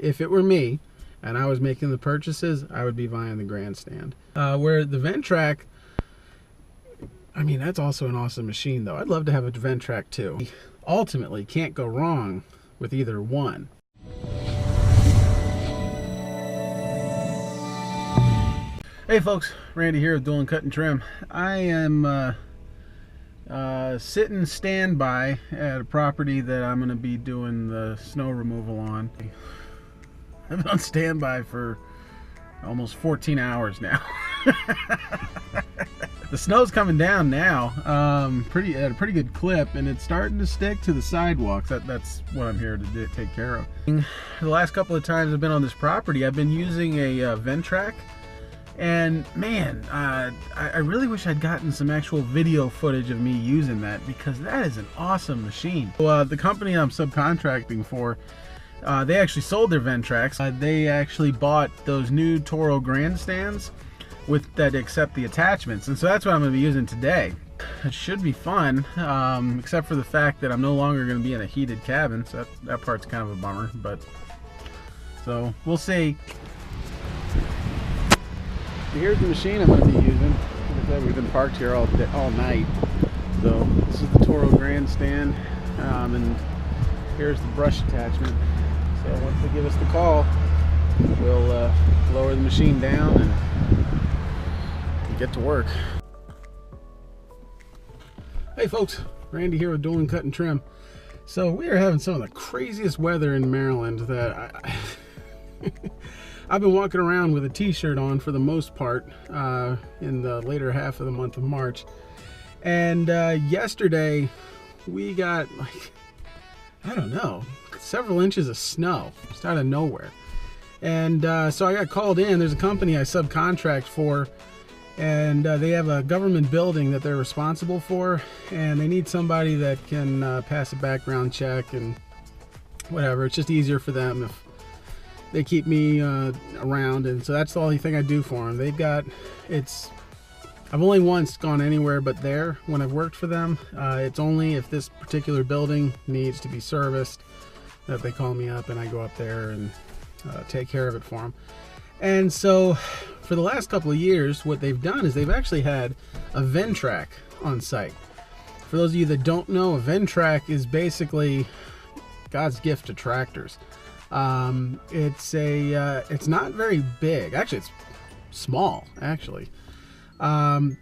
if it were me and I was making the purchases, I would be buying the Grandstand. Where the Ventrac, I mean, that's also an awesome machine though. I'd love to have a Ventrac too. Ultimately, can't go wrong with either one. Hey folks, Randy here with Dulin Cut Trim. I am sitting standby at a property that I'm going to be doing the snow removal on. I've been on standby for almost 14 hours now. The snow's coming down now, at a pretty good clip, and it's starting to stick to the sidewalks. That's what I'm here to take care of. The last couple of times I've been on this property, I've been using a Ventrac. And man, I really wish I'd gotten some actual video footage of me using that, because that is an awesome machine. So, the company I'm subcontracting for, they actually sold their Ventracs. They actually bought those new Toro Grandstands that accept the attachments, and so that's what I'm going to be using today. It should be fun, except for the fact that I'm no longer going to be in a heated cabin, so that part's kind of a bummer, but so we'll see. Here's the machine I'm going to be using. Like I said, we've been parked here all night. So this is the Toro Grandstand, and here's the brush attachment. So once they give us the call, we'll lower the machine down and get to work. Hey folks, Randy here with Dulin Cut Trim. So we are having some of the craziest weather in Maryland that I've been walking around with a t-shirt on for the most part in the later half of the month of March. And yesterday we got, like, I don't know, several inches of snow just out of nowhere. And so I got called in. There's a company I subcontract for, and they have a government building that they're responsible for, and they need somebody that can pass a background check and whatever. It's just easier for them if they keep me around, and so that's the only thing I do for them. I've only once gone anywhere but there when I've worked for them. It's only if this particular building needs to be serviced that they call me up and I go up there and take care of it for them. And so for the last couple of years, what they've done is they've actually had a Ventrac on site. For those of you that don't know, a Ventrac is basically God's gift to tractors. It's not very big. Actually, it's small, actually. And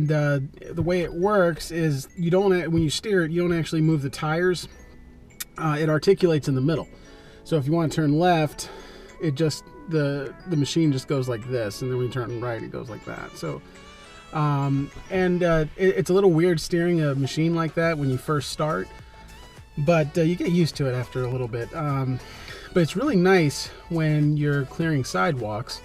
the way it works is when you steer it, you don't actually move the tires. It articulates in the middle. So if you want to turn left, the machine just goes like this, and then when you turn right, it goes like that. So, it's a little weird steering a machine like that when you first start, but you get used to it after a little bit. But it's really nice when you're clearing sidewalks,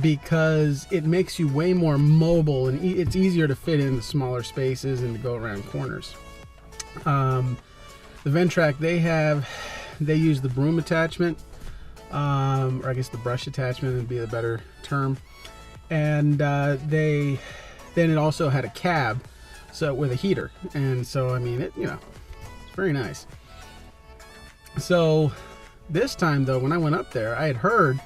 because it makes you way more mobile, and it's easier to fit in the smaller spaces and to go around corners. The Ventrac they use the broom attachment, or I guess the brush attachment would be the better term. And then it also had a cab, so with a heater, and so I mean it's very nice. So this time though, when I went up there, I had heard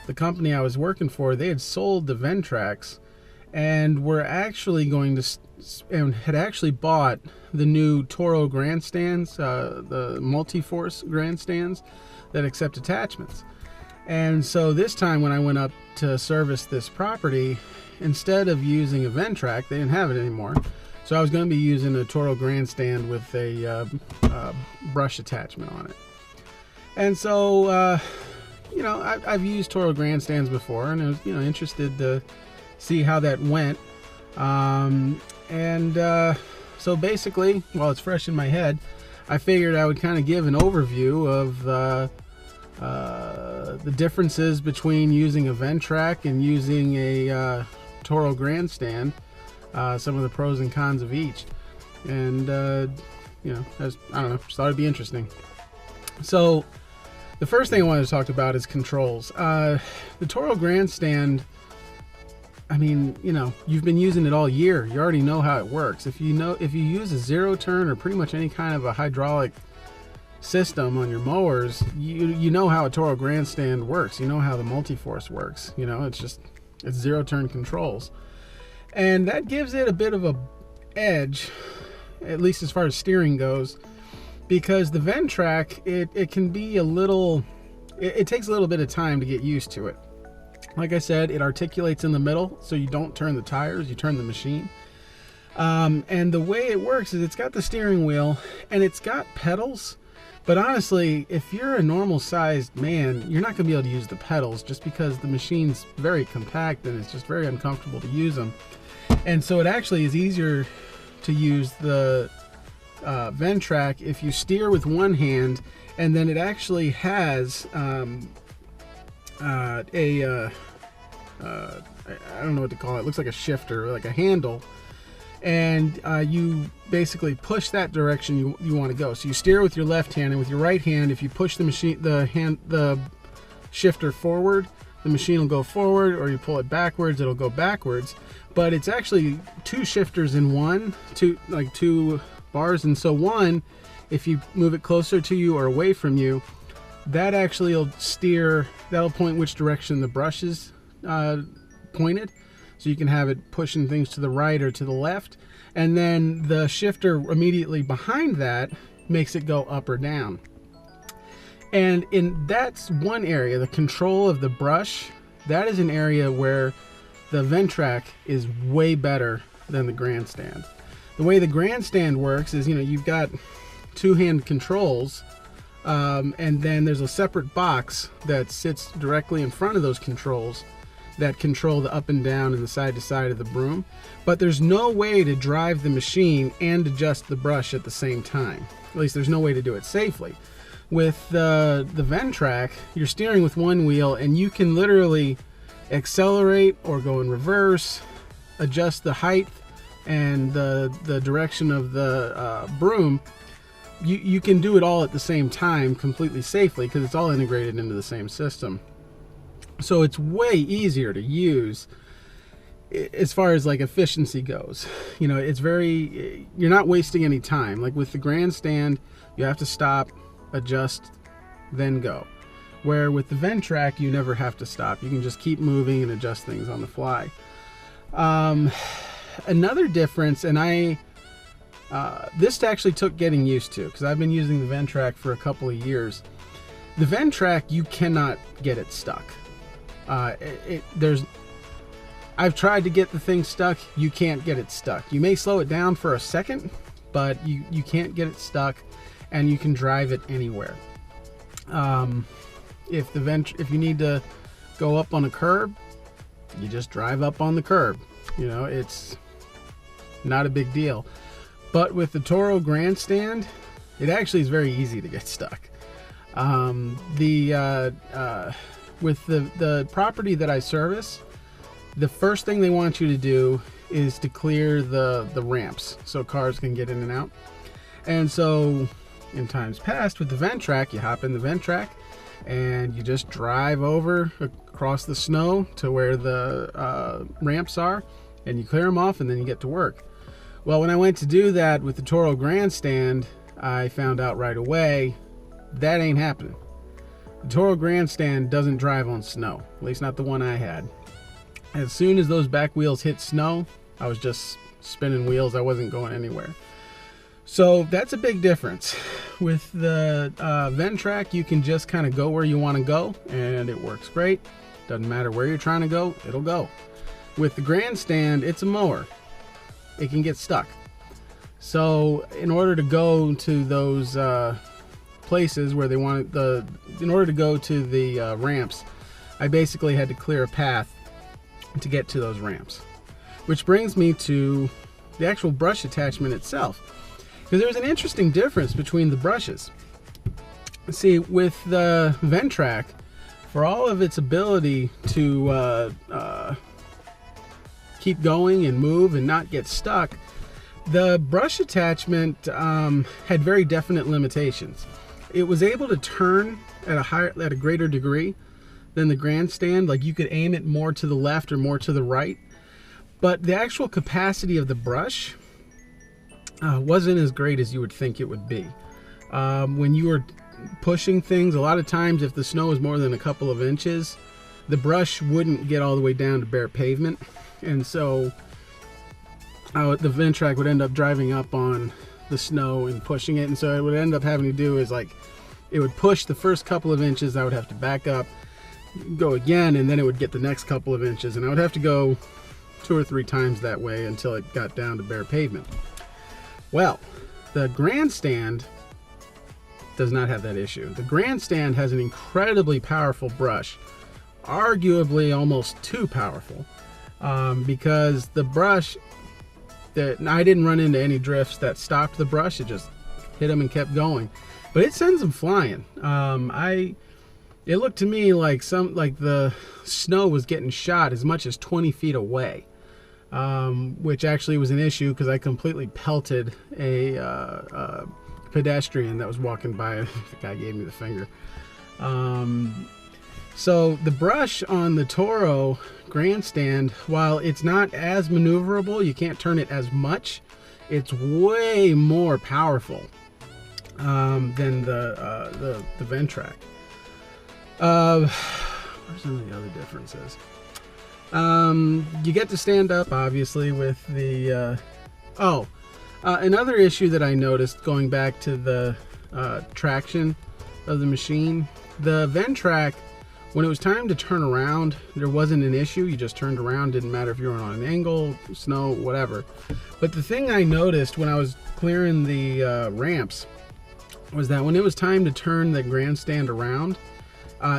the company I was working for, they had sold the Ventracs and were actually going to, and had actually bought the new Toro Grandstands, the multi-force Grandstands that accept attachments. And so this time when I went up to service this property, instead of using a Ventrac, they didn't have it anymore. So I was going to be using a Toro Grandstand with a brush attachment on it. And so, I've used Toro Grandstands before, and I was, interested to see how that went. So basically, while it's fresh in my head, I figured I would kind of give an overview of the differences between using a Ventrac and using a Toro Grandstand, some of the pros and cons of each. And, I don't know, just thought it'd be interesting. So the first thing I wanted to talk about is controls. The Toro Grandstand, I mean, you've been using it all year. You already know how it works. If you use a zero turn or pretty much any kind of a hydraulic system on your mowers, you know how a Toro Grandstand works. You know how the multi-force works. You know, it's zero turn controls, and that gives it a bit of a edge, at least as far as steering goes, because the Ventrac, it can be a little, it takes a little bit of time to get used to it. Like I said, it articulates in the middle, so you don't turn the tires, you turn the machine. And the way it works is it's got the steering wheel and it's got pedals, but honestly, if you're a normal sized man, you're not going to be able to use the pedals just because the machine's very compact and it's just very uncomfortable to use them. And so it actually is easier to use the Ventrac if you steer with one hand, and then it actually has I don't know what to call it. It looks like a shifter, like a handle, and you basically push that direction you want to go. So you steer with your left hand, and with your right hand, if you push the shifter forward, the machine will go forward, or you pull it backwards, it'll go backwards. But it's actually two shifters in one, two bars, and so one, if you move it closer to you or away from you, that actually will steer, that'll point which direction the brush is pointed, so you can have it pushing things to the right or to the left, and then the shifter immediately behind that makes it go up or down. And that's one area, the control of the brush, that is an area where the Ventrac is way better than the Grandstand. The way the Grandstand works is, you've got two-hand controls, and then there's a separate box that sits directly in front of those controls that control the up and down and the side to side of the broom. But there's no way to drive the machine and adjust the brush at the same time. At least there's no way to do it safely. With the Ventrac, you're steering with one wheel, and you can literally accelerate or go in reverse, adjust the height and the direction of the broom. You can do it all at the same time completely safely because it's all integrated into the same system. So it's way easier to use as far as like efficiency goes. It's you're not wasting any time. Like with the Grandstand, you have to stop, adjust, then go. Where with the Ventrac, you never have to stop. You can just keep moving and adjust things on the fly. Another difference, and this actually took getting used to, because I've been using the Ventrac for a couple of years. The Ventrac, you cannot get it stuck. I've tried to get the thing stuck. You can't get it stuck. You may slow it down for a second, but you can't get it stuck, and you can drive it anywhere. If you need to go up on a curb, you just drive up on the curb. It's not a big deal. But with the Toro Grandstand, it actually is very easy to get stuck. With the property that I service, the first thing they want you to do is to clear the ramps so cars can get in and out. And so in times past with the Ventrac, you hop in the Ventrac and you just drive over across the snow to where the ramps are, and you clear them off, and then you get to work. Well, when I went to do that with the Toro Grandstand, I found out right away that ain't happening. The Toro Grandstand doesn't drive on snow, at least not the one I had. As soon as those back wheels hit snow, I was just spinning wheels. I wasn't going anywhere. So that's a big difference. With the Ventrac, you can just kind of go where you want to go, and it works great. Doesn't matter where you're trying to go, it'll go. With the Grandstand, it's a mower. It can get stuck. So in order to go to those places where they want in order to go to the ramps, I basically had to clear a path to get to those ramps. Which brings me to the actual brush attachment itself. Because there's an interesting difference between the brushes. See, with the Ventrac, for all of its ability to keep going and move and not get stuck, the brush attachment had very definite limitations. It was able to turn at a greater degree than the Grandstand. Like, you could aim it more to the left or more to the right, but the actual capacity of the brush wasn't as great as you would think it would be. When you are pushing things, a lot of times if the snow is more than a couple of inches, the brush wouldn't get all the way down to bare pavement, and so the Ventrac would end up driving up on the snow and pushing it, and so it would end up having to do is like it would push the first couple of inches, I would have to back up, go again, and then it would get the next couple of inches, and I would have to go 2 or 3 times that way until it got down to bare pavement. Well, the Grandstand does not have that issue. The Grandstand has an incredibly powerful brush, arguably almost too powerful, because the brush, I didn't run into any drifts that stopped the brush. It just hit them and kept going, but it sends them flying. It looked to me like the snow was getting shot as much as 20 feet away, which actually was an issue because I completely pelted a pedestrian that was walking by. The guy gave me the finger. So the brush on the Toro Grandstand, while it's not as maneuverable, you can't turn it as much, it's way more powerful than the Ventrac. Where's some of the other differences? You get to stand up, obviously, with the another issue that I noticed going back to the traction of the machine, the Ventrac, when it was time to turn around, there wasn't an issue. You just turned around, didn't matter if you were on an angle, snow, whatever. But the thing I noticed when I was clearing the ramps was that when it was time to turn the Grandstand around,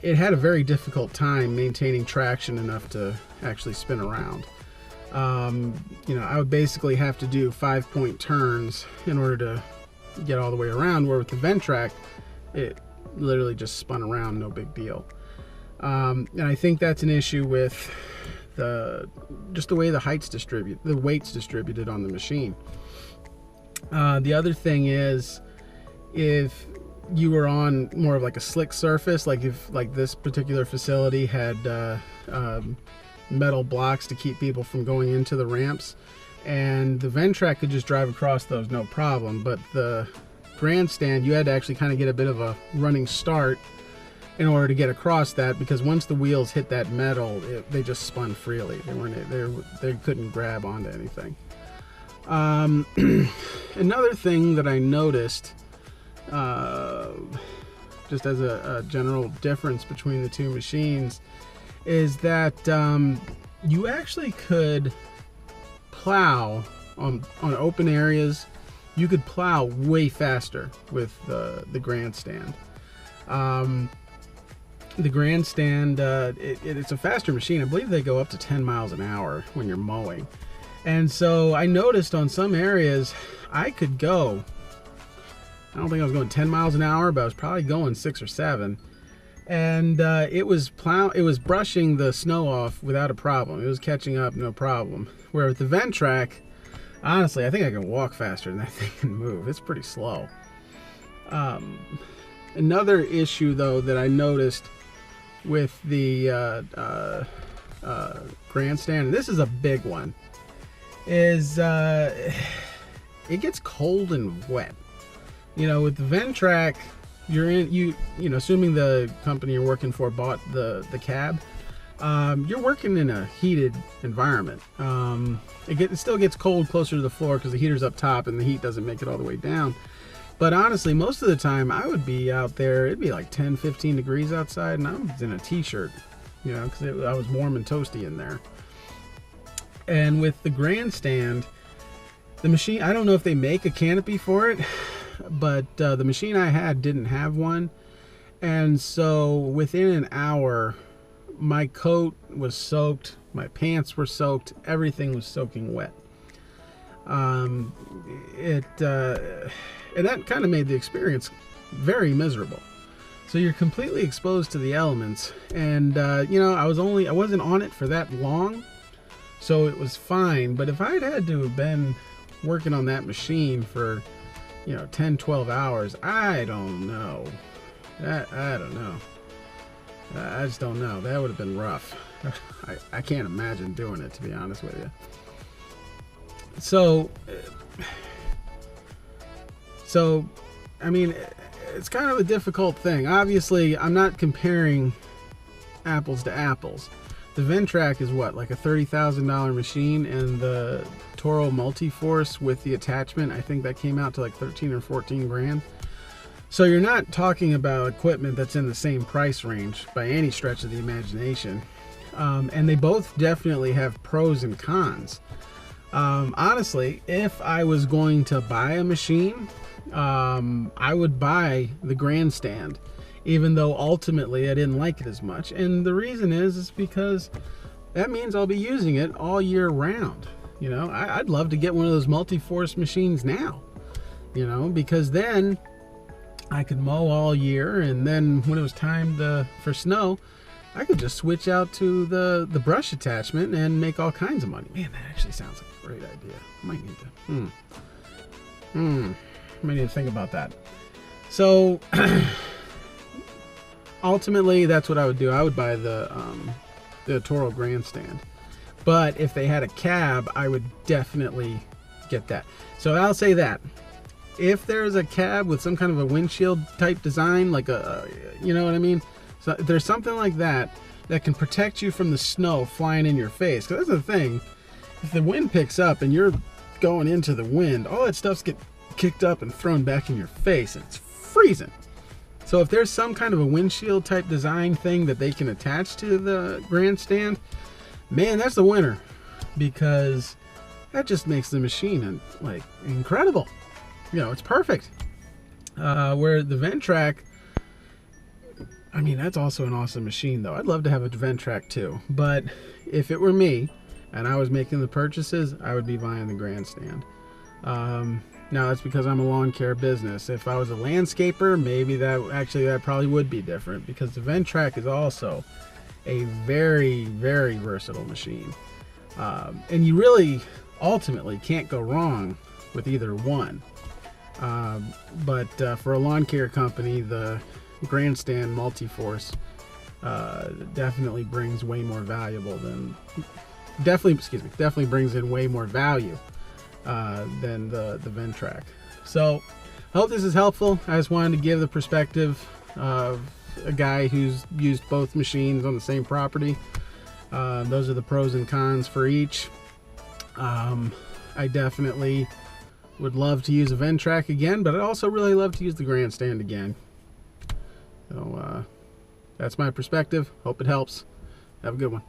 it had a very difficult time maintaining traction enough to actually spin around. I would basically have to do 5-point turns in order to get all the way around, where with the Ventrac, it literally just spun around, no big deal. And I think that's an issue with just the way the weight's distributed on the machine. The other thing is, if you were on more of like a slick surface, like if this particular facility had metal blocks to keep people from going into the ramps, and the Ventrac could just drive across those no problem, but the Grandstand, you had to actually kind of get a bit of a running start in order to get across that, because once the wheels hit that metal, they just spun freely. They couldn't grab onto anything. Another thing that I noticed, just as a general difference between the two machines, is that you actually could plow on open areas. You could plow way faster with the Grandstand. The Grandstand, it's a faster machine. I believe they go up to 10 miles an hour when you're mowing. And so I noticed on some areas I could go, I don't think I was going 10 miles an hour, but I was probably going 6 or 7. And it was brushing the snow off without a problem. It was catching up, no problem. Where with the Ventrac, honestly, I think I can walk faster than that thing can move. It's pretty slow. Another issue, though, that I noticed with the Grandstand, and this is a big one, is it gets cold and wet. With the Ventrac, assuming the company you're working for bought the cab, you're working in a heated environment. It still gets cold closer to the floor because the heater's up top and the heat doesn't make it all the way down. But honestly, most of the time I would be out there, it'd be like 10, 15 degrees outside, and I was in a t-shirt, because I was warm and toasty in there. And with the Grandstand, the machine, I don't know if they make a canopy for it, but the machine I had didn't have one. And so within an hour, my coat was soaked, my pants were soaked, everything was soaking wet. And that kind of made the experience very miserable. So you're completely exposed to the elements, and I wasn't on it for that long, so it was fine. But if I'd had to have been working on that machine for 10, 12 hours, I don't know. I don't know. I just don't know. That would have been rough. I can't imagine doing it, to be honest with you. So I mean, it's kind of a difficult thing. Obviously, I'm not comparing apples to apples. The Ventrac is what, like a $30,000 machine, and the Toro Multiforce with the attachment, I think that came out to like 13 or 14 grand. So you're not talking about equipment that's in the same price range by any stretch of the imagination. And they both definitely have pros and cons. Honestly, if I was going to buy a machine, I would buy the Grandstand, even though ultimately I didn't like it as much. And the reason is because that means I'll be using it all year round. You know, I'd love to get one of those multi-force machines now, you know, because then I could mow all year, and then when it was time for snow, I could just switch out to the brush attachment and make all kinds of money. Man, that actually sounds like a great idea. I might need to, might need to think about that. So, ultimately, that's what I would do. I would buy the Toro Grandstand. But if they had a cab, I would definitely get that. So I'll say that. If there's a cab with some kind of a windshield type design, like you know what I mean? So if there's something like that that can protect you from the snow flying in your face. Because that's the thing. If the wind picks up and you're going into the wind, all that stuff's get kicked up and thrown back in your face, and it's freezing. So if there's some kind of a windshield type design thing that they can attach to the Grandstand, man, that's a winner, because that just makes the machine like incredible. You know, it's perfect. Where the Ventrac, I mean, that's also an awesome machine though. I'd love to have a Ventrac too, but if it were me and I was making the purchases, I would be buying the Grandstand. Now that's because I'm a lawn care business. If I was a landscaper, maybe that probably would be different, because the Ventrac is also a very, very versatile machine. And you really ultimately can't go wrong with either one. But for a lawn care company, the Grandstand Multiforce definitely brings way more definitely brings in way more value than the Ventrac. So I hope this is helpful. I just wanted to give the perspective of a guy who's used both machines on the same property. Those are the pros and cons for each. I definitely would love to use a Ventrac again, but I'd also really love to use the Grandstand again. So that's my perspective. Hope it helps. Have a good one.